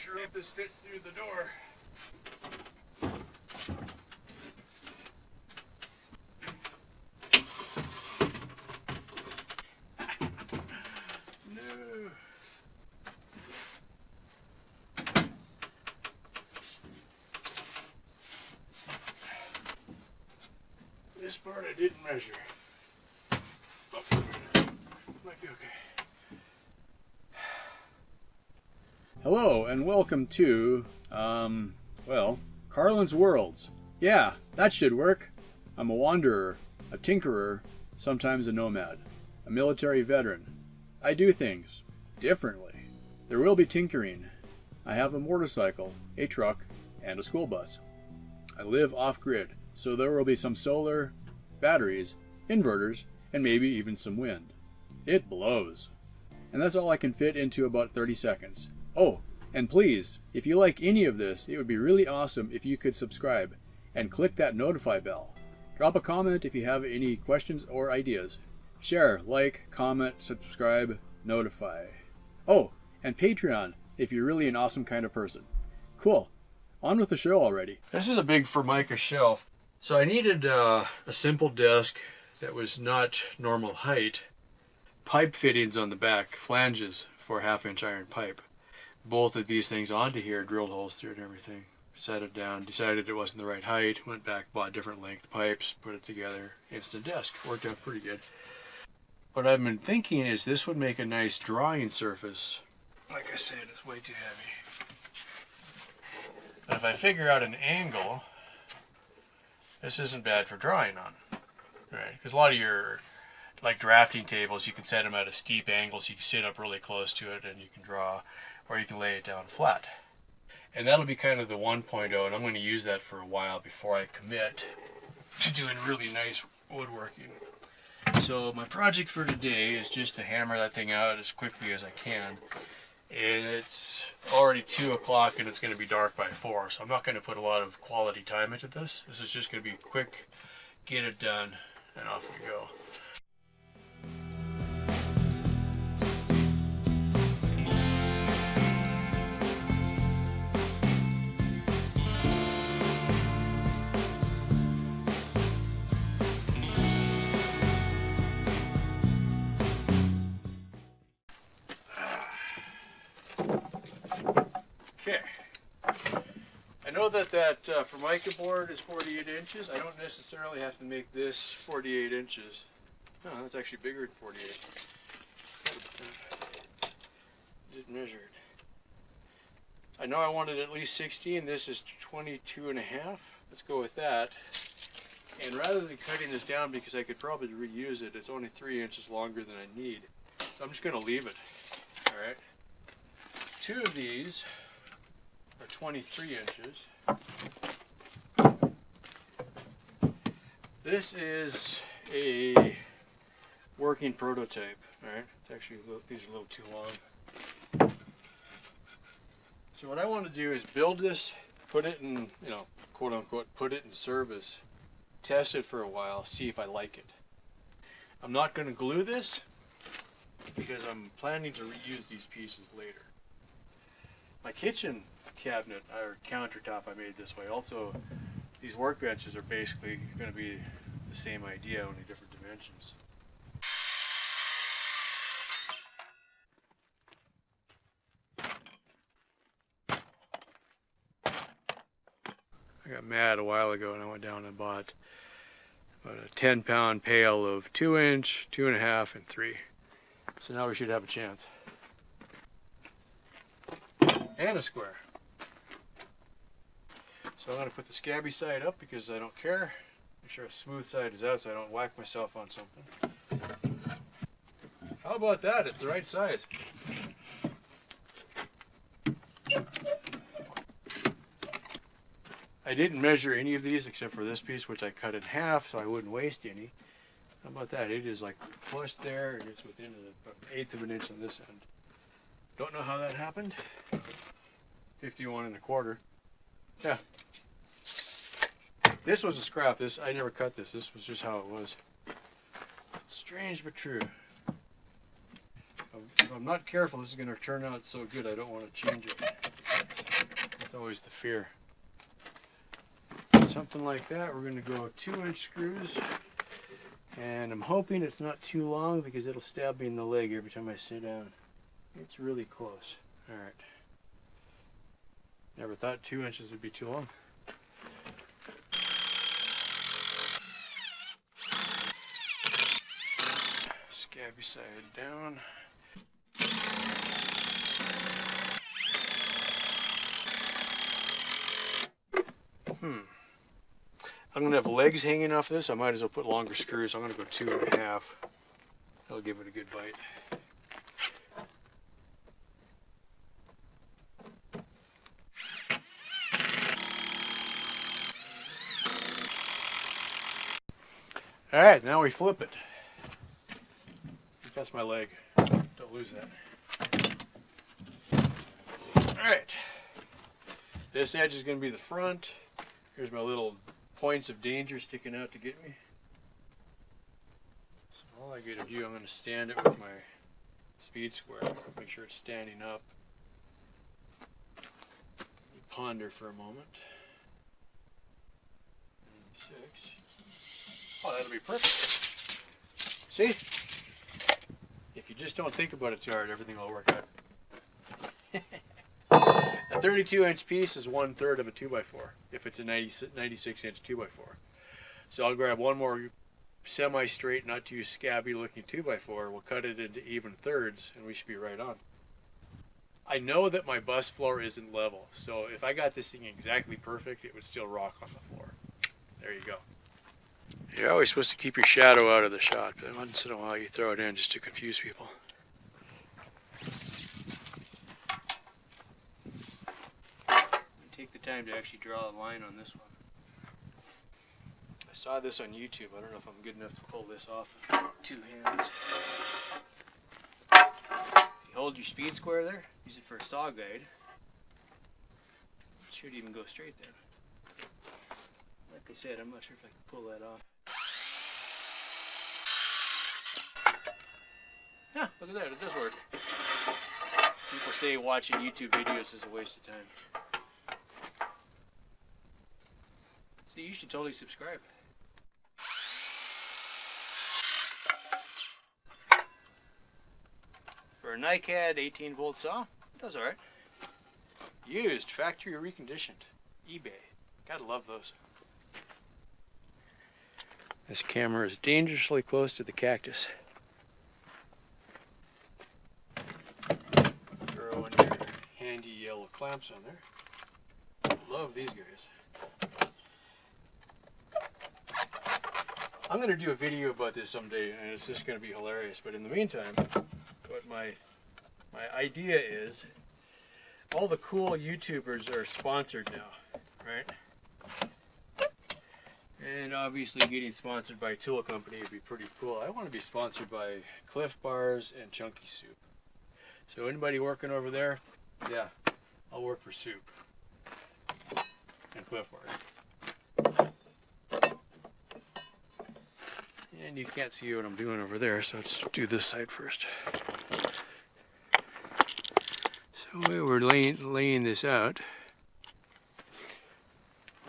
sure if this fits through the door. No. This part I didn't measure. Oh, might be okay. Hello and welcome to, well, Carlin's Worlds. Yeah, that should work. I'm a wanderer, a tinkerer, sometimes a nomad, a military veteran. I do things differently. There will be tinkering. I have a motorcycle, a truck, and a school bus. I live off-grid, so there will be some solar, batteries, inverters, and maybe even some wind. It blows. And that's all I can fit into about 30 seconds. Oh, and please, if you like any of this, it would be really awesome if you could subscribe and click that notify bell. Drop a comment if you have any questions or ideas. Share, like, comment, subscribe, notify. Oh, and Patreon if you're really an awesome kind of person. Cool. On with the show already. This is a big Formica shelf. So I needed a simple desk that was not normal height. Pipe fittings on the back, flanges for 1/2-inch iron pipe. Bolted these things onto here, drilled holes through it and everything. Set it down, decided it wasn't the right height, went back, bought different length pipes, put it together. Instant desk. Worked out pretty good. What I've been thinking is this would make a nice drawing surface. Like I said, it's way too heavy. But if I figure out an angle, this isn't bad for drawing on, right? Because a lot of your, like drafting tables, you can set them at a steep angle so you can sit up really close to it and you can draw, or you can lay it down flat. And that'll be kind of the 1.0, and I'm going to use that for a while before I commit to doing really nice woodworking. So my project for today is just to hammer that thing out as quickly as I can. And it's already 2 o'clock and it's going to be dark by 4, so I'm not going to put a lot of quality time into this. This is just going to be quick, get it done, and off we go. Okay, I know that Formica board is 48 inches. I don't necessarily have to make this 48 inches. No, that's actually bigger than 48. Didn't measure it. I know I wanted at least 60, and this is 22 and a half. Let's go with that. And rather than cutting this down, because I could probably reuse it, it's only 3 inches longer than I need. So I'm just going to leave it. All right. 2 of these are 23 inches. This is a working prototype. All right, it's actually these are a little too long. So what I want to do is build this, put it in, you know, quote unquote, put it in service, test it for a while, see if I like it. I'm not going to glue this because I'm planning to reuse these pieces later. My kitchen cabinet or countertop I made this way. Also, these workbenches are basically going to be the same idea, only different dimensions. I got mad a while ago and I went down and bought about a 10-pound pail of 2-inch, 2.5, and 3. So now we should have a chance. And a square. So I'm going to put the scabby side up because I don't care. Make sure a smooth side is out so I don't whack myself on something. How about that? It's the right size. I didn't measure any of these except for this piece, which I cut in half so I wouldn't waste any. How about that? It is like flush there and it's within an 1/8 of an inch on this end. Don't know how that happened. 51 1/4. Yeah. This was a scrap. This I never cut this. This was just how it was. Strange but true. If I'm not careful, this is going to turn out so good I don't want to change it. It's always the fear. Something like that. We're going to go 2-inch screws. And I'm hoping it's not too long because it'll stab me in the leg every time I sit down. It's really close. Alright. Never thought 2 inches would be too long. Scabby side down. I'm going to have legs hanging off this. I might as well put longer screws. I'm going to go 2.5. That'll give it a good bite. Alright, now we flip it. That's my leg. Don't lose that. Alright. This edge is going to be the front. Here's my little points of danger sticking out to get me. So all I got to do, I'm going to stand it with my speed square. Make sure it's standing up. Ponder for a moment. 6. Oh, that'll be perfect. See? If you just don't think about it too hard, everything will work out. A 32-inch piece is 1/3 of a 2x4 if it's a 96-inch 2x4. So I'll grab one more semi-straight, not too scabby looking 2x4. We'll cut it into even thirds and we should be right on. I know that my bus floor isn't level, so if I got this thing exactly perfect, it would still rock on the floor. There you go. You're always supposed to keep your shadow out of the shot, but once in a while you throw it in just to confuse people. Take the time to actually draw a line on this one. I saw this on YouTube. I don't know if I'm good enough to pull this off with 2 hands. You hold your speed square there, use it for a saw guide. It should even go straight then. Like I said, I'm not sure if I can pull that off. Yeah, look at that, it does work. People say watching YouTube videos is a waste of time. So you should totally subscribe. For a NiCad 18-volt saw, it does alright. Used, factory reconditioned, eBay. Gotta love those. This camera is dangerously close to the cactus. Throw in your handy yellow clamps on there. Love these guys. I'm going to do a video about this someday, and it's just going to be hilarious. But in the meantime, what my idea is, all the cool YouTubers are sponsored now, right? And obviously getting sponsored by a tool company would be pretty cool. I want to be sponsored by Cliff Bars and Chunky Soup. So anybody working over there, yeah, I'll work for Soup and Cliff Bars. And you can't see what I'm doing over there, so let's do this side first. So we're laying this out.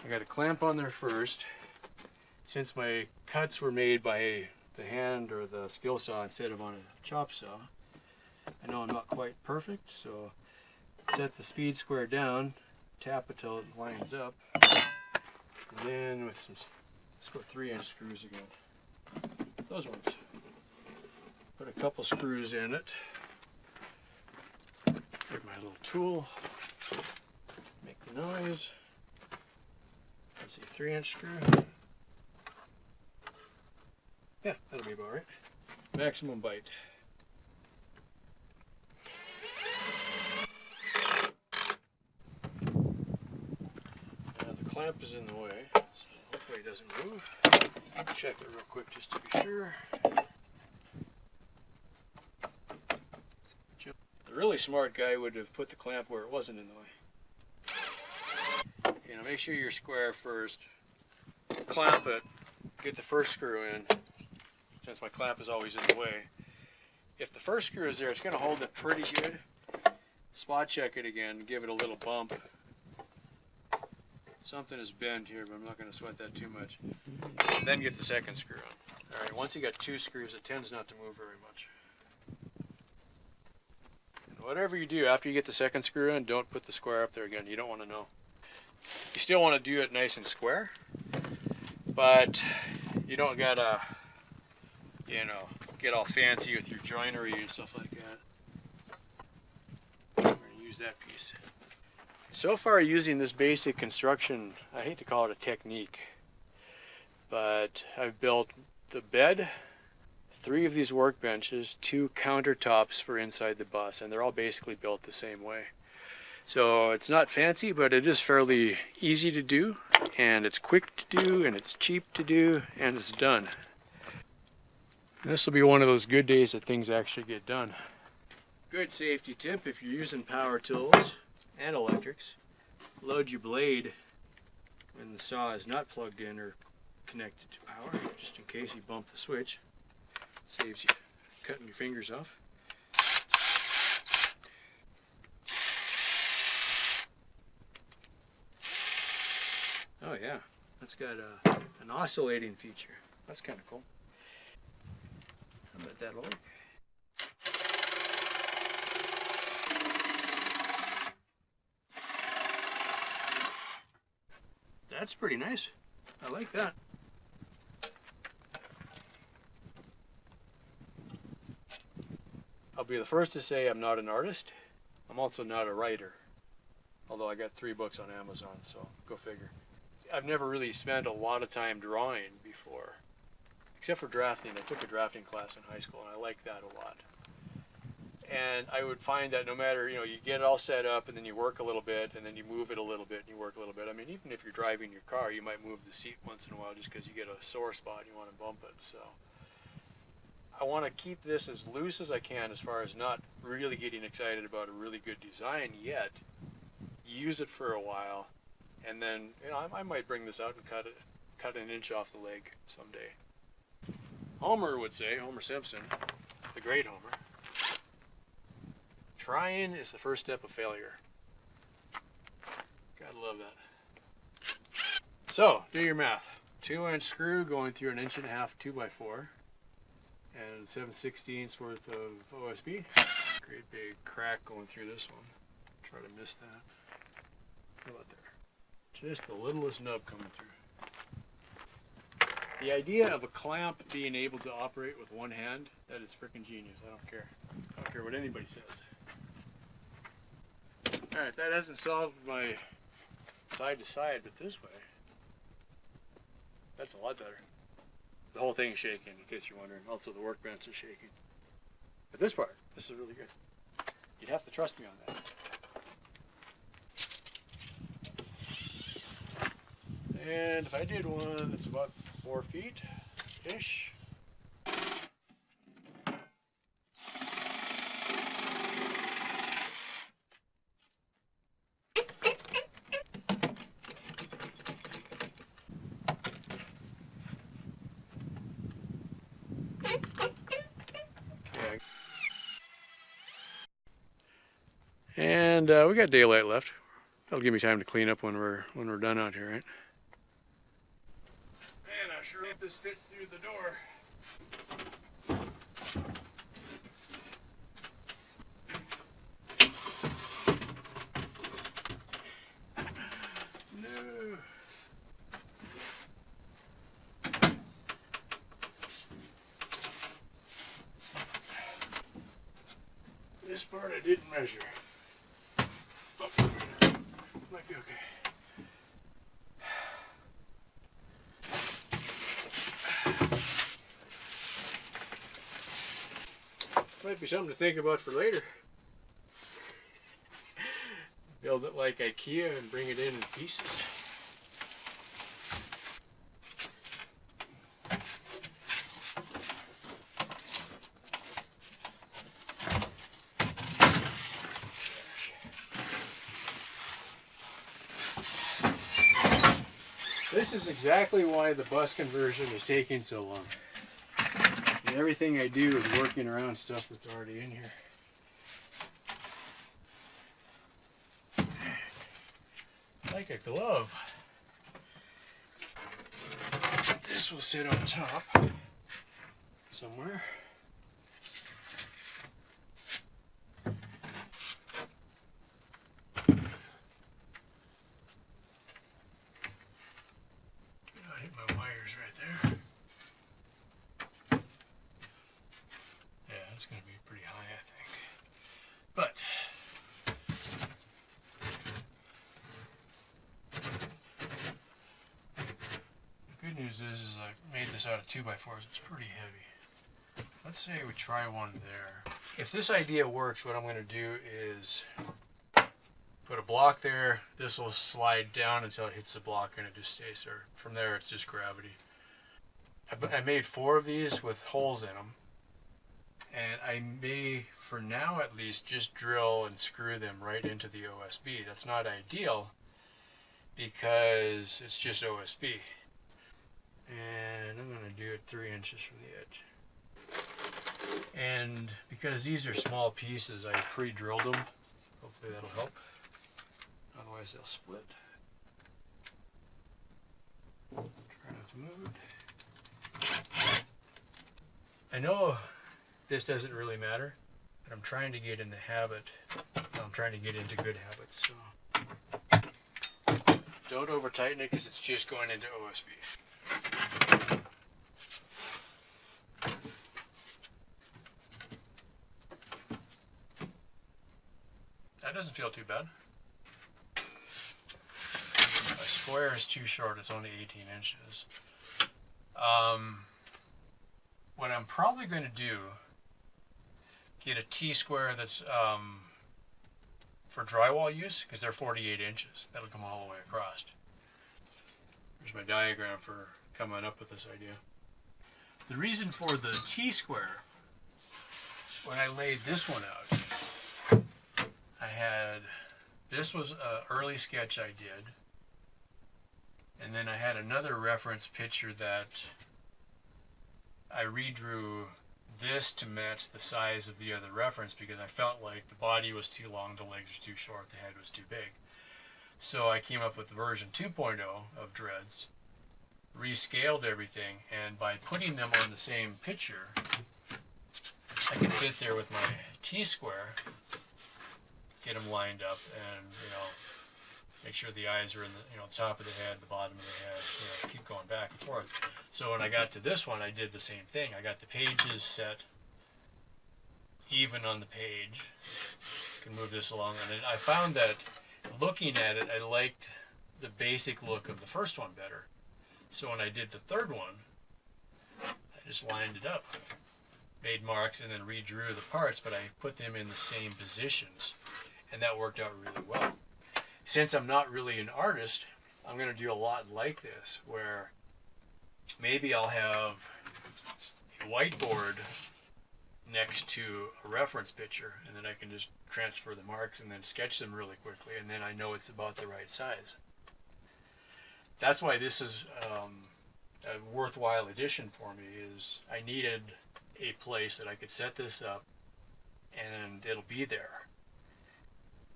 I got a clamp on there first. Since my cuts were made by the hand or the skill saw instead of on a chop saw, I know I'm not quite perfect, so set the speed square down, tap it till it lines up, and then with some, let's go 3-inch screws again. Those ones. Put a couple screws in it. Get my little tool, make the noise. Let's see, 3-inch screw. Yeah, that'll be about right. Maximum bite. Now the clamp is in the way, so hopefully it doesn't move. Check it real quick just to be sure. The really smart guy would have put the clamp where it wasn't in the way. You know, make sure you're square first. Clamp it. Get the first screw in. Since my clamp is always in the way. If the first screw is there, it's going to hold it pretty good. Spot check it again, give it a little bump, something is bent here, but I'm not going to sweat that too much. Then get the second screw on. Alright, once you got 2 screws, it tends not to move very much. And whatever you do, after you get the second screw in, don't put the square up there again. You don't want to know. You still want to do it nice and square, but you don't gotta, you know, get all fancy with your joinery and stuff like that. I'm going to use that piece. So far, using this basic construction, I hate to call it a technique, but I've built the bed, 3 of these workbenches, 2 countertops for inside the bus, and they're all basically built the same way. So it's not fancy, but it is fairly easy to do, and it's quick to do, and it's cheap to do, and it's done. This will be one of those good days that things actually get done. Good safety tip if you're using power tools and electrics: load your blade when the saw is not plugged in or connected to power, just in case you bump the switch. Saves you cutting your fingers off. Oh yeah, that's got an oscillating feature. That's kind of cool. I bet that'll work. That's pretty nice. I like that. I'll be the first to say I'm not an artist. I'm also not a writer. Although I got 3 books on Amazon, so go figure. I've never really spent a lot of time drawing before, except for drafting. I took a drafting class in high school, and I liked that a lot. And I would find that no matter, you know, you get it all set up, and then you work a little bit, and then you move it a little bit, and you work a little bit. I mean, even if you're driving your car, you might move the seat once in a while just because you get a sore spot and you want to bump it. So I want to keep this as loose as I can as far as not really getting excited about a really good design yet. Use it for a while, and then, you know, I might bring this out and cut an inch off the leg someday. Homer would say, Homer Simpson, the great Homer, trying is the first step of failure. Gotta love that. So, do your math. 2-inch screw going through an 1.5 2x4, and 7/16 worth of OSB. Great big crack going through this one. Try to miss that. How about there? Just the littlest nub coming through. The idea of a clamp being able to operate with one hand, that is freaking genius. I don't care. I don't care what anybody says. Alright, that hasn't solved my side to side, but this way, that's a lot better. The whole thing is shaking, in case you're wondering. Also, the workbench is shaking. But this part, this is really good. You'd have to trust me on that. And if I did one that's about 4 feet-ish. Okay. And we got daylight left. That'll give me time to clean up when we're done out here, right? Man, I sure hope this fits through the door. No. This part I didn't measure. Might be okay. Might be something to think about for later. Build it like IKEA and bring it in pieces. This is exactly why the bus conversion is taking so long. And everything I do is working around stuff that's already in here. Like a glove. this will sit on top somewhere. I hit my wires right there. Yeah, it's going to be pretty high, I think. But the good news is I made this out of 2x4s. It's pretty heavy. Let's say we try one there. If this idea works, what I'm going to do is put a block there. This will slide down until it hits the block and it just stays there. From there, it's just gravity. I made 4 of these with holes in them. And I may, for now at least, just drill and screw them right into the OSB. That's not ideal because it's just OSB. And I'm going to do it 3 inches from the edge. And because these are small pieces, I pre-drilled them. Hopefully that'll help. Otherwise they'll split. Try not to move. I know this doesn't really matter, but I'm trying to get in the habit. I'm trying to get into good habits. So don't over tighten it because it's just going into OSB. That doesn't feel too bad. My square is too short. It's only 18 inches. What I'm probably going to do, get a T-square that's for drywall use, because they're 48 inches. That'll come all the way across. Here's my diagram for coming up with this idea. The reason for the T-square, when I laid this one out, this was an early sketch I did, and then I had another reference picture that I redrew this to match the size of the other reference because I felt like the body was too long, the legs were too short, the head was too big. So I came up with version 2.0 of Dreads, rescaled everything, and by putting them on the same picture, I can sit there with my T-square, get them lined up, and make sure the eyes are in the the top of the head, the bottom of the head, keep going back and forth. So when I got to this one, I did the same thing. I got the pages set even on the page. Can move this along, and I found that looking at it, I liked the basic look of the first one better. So when I did the third one, I just lined it up, made marks, and then redrew the parts, but I put them in the same positions, and that worked out really well. Since I'm not really an artist, I'm going to do a lot like this, where maybe I'll have a whiteboard next to a reference picture, and then I can just transfer the marks and then sketch them really quickly, and then I know it's about the right size. That's why this is a worthwhile addition for me, is I needed a place that I could set this up and it'll be there.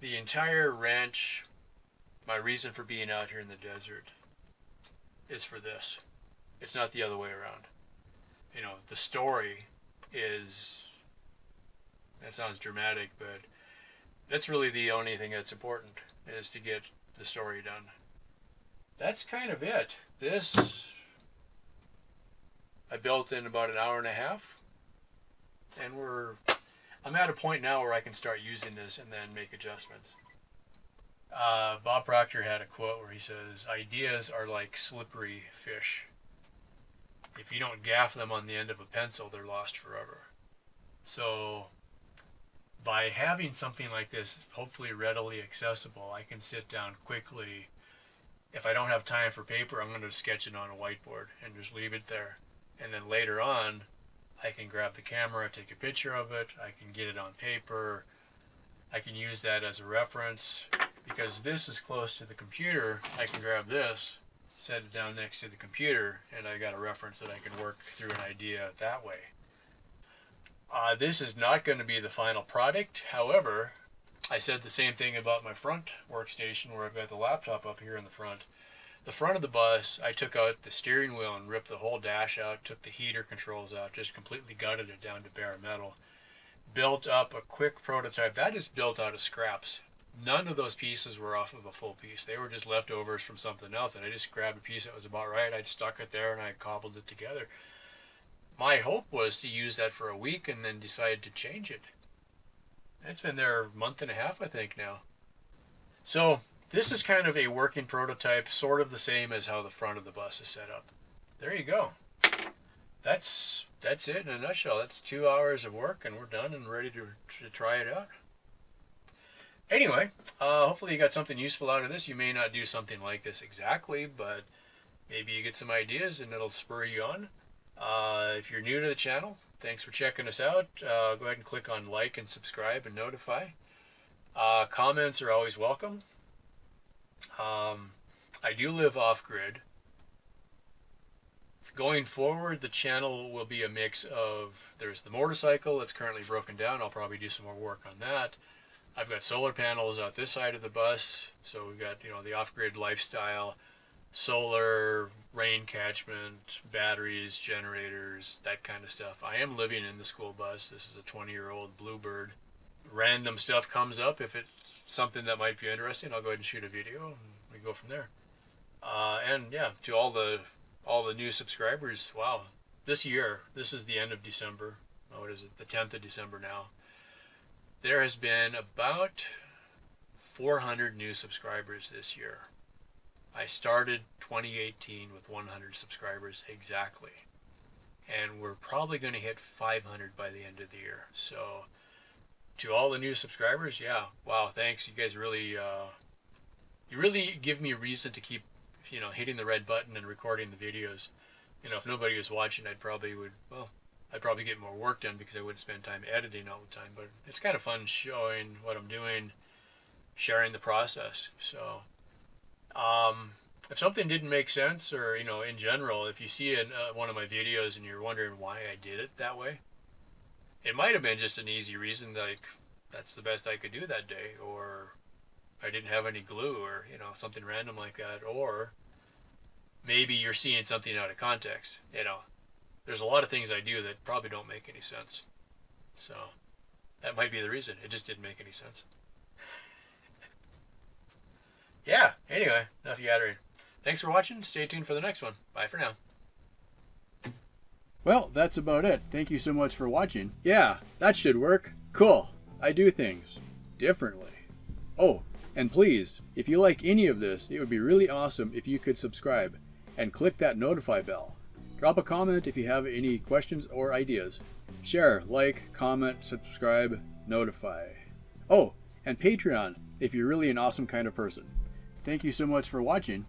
The entire ranch, my reason for being out here in the desert, is for this. It's not the other way around. The story is, that sounds dramatic, but that's really the only thing that's important, is to get the story done. That's kind of it. This I built in about an hour and a half, and I'm at a point now where I can start using this and then make adjustments. Bob Proctor had a quote where he says, "Ideas are like slippery fish. If you don't gaff them on the end of a pencil, they're lost forever." So by having something like this hopefully readily accessible, I can sit down quickly. If I don't have time for paper, I'm going to sketch it on a whiteboard and just leave it there. And then later on, I can grab the camera, take a picture of it, I can get it on paper, I can use that as a reference. Because this is close to the computer, I can grab this, set it down next to the computer, and I got a reference that I can work through an idea that way. This is not going to be the final product. However, I said the same thing about my front workstation where I've got the laptop up here in the front. The front of the bus, I took out the steering wheel and ripped the whole dash out, took the heater controls out, just completely gutted it down to bare metal. Built up a quick prototype. That is built out of scraps. None of those pieces were off of a full piece. They were just leftovers from something else, and I just grabbed a piece that was about right. I stuck it there and I cobbled it together. My hope was to use that for a week and then decide to change it. It's been there a month and a half, I think, now. So this is kind of a working prototype, sort of the same as how the front of the bus is set up. There you go. That's it in a nutshell. That's 2 hours of work, and we're done and ready to try it out. Anyway, hopefully you got something useful out of this. You may not do something like this exactly, but maybe you get some ideas and it'll spur you on. If you're new to the channel, thanks for checking us out. Go ahead and click on like and subscribe and notify. Comments are always welcome. I do live off-grid. Going forward, the channel will be a mix of, there's the motorcycle that's currently broken down. I'll probably do some more work on that. I've got solar panels out this side of the bus, so we've got, the off-grid lifestyle, solar, rain catchment, batteries, generators, that kind of stuff. I am living in the school bus. This is a 20-year-old Bluebird. Random stuff comes up. If it's something that might be interesting, I'll go ahead and shoot a video, and we go from there. And yeah, to all the new subscribers, wow, this year, this is the end of December. What is it? The 10th of December now. There has been about 400 new subscribers this year. I started 2018 with 100 subscribers exactly. And we're probably going to hit 500 by the end of the year. So to all the new subscribers, yeah, wow, thanks. You guys really, you really give me a reason to keep, hitting the red button and recording the videos. If nobody was watching, I'd probably get more work done because I wouldn't spend time editing all the time. But it's kind of fun showing what I'm doing, sharing the process. So if something didn't make sense, or in general, if you see one of my videos and you're wondering why I did it that way, it might have been just an easy reason, like that's the best I could do that day, or I didn't have any glue, or something random like that, or maybe you're seeing something out of context. There's a lot of things I do that probably don't make any sense. So that might be the reason. It just didn't make any sense. Yeah, anyway, enough yattering. Thanks for watching. Stay tuned for the next one. Bye for now. Well, that's about it. Thank you so much for watching. Yeah, that should work. Cool. I do things differently. Oh, and please, if you like any of this, it would be really awesome if you could subscribe and click that notify bell. Drop a comment if you have any questions or ideas. Share, like, comment, subscribe, notify. Oh, and Patreon if you're really an awesome kind of person. Thank you so much for watching.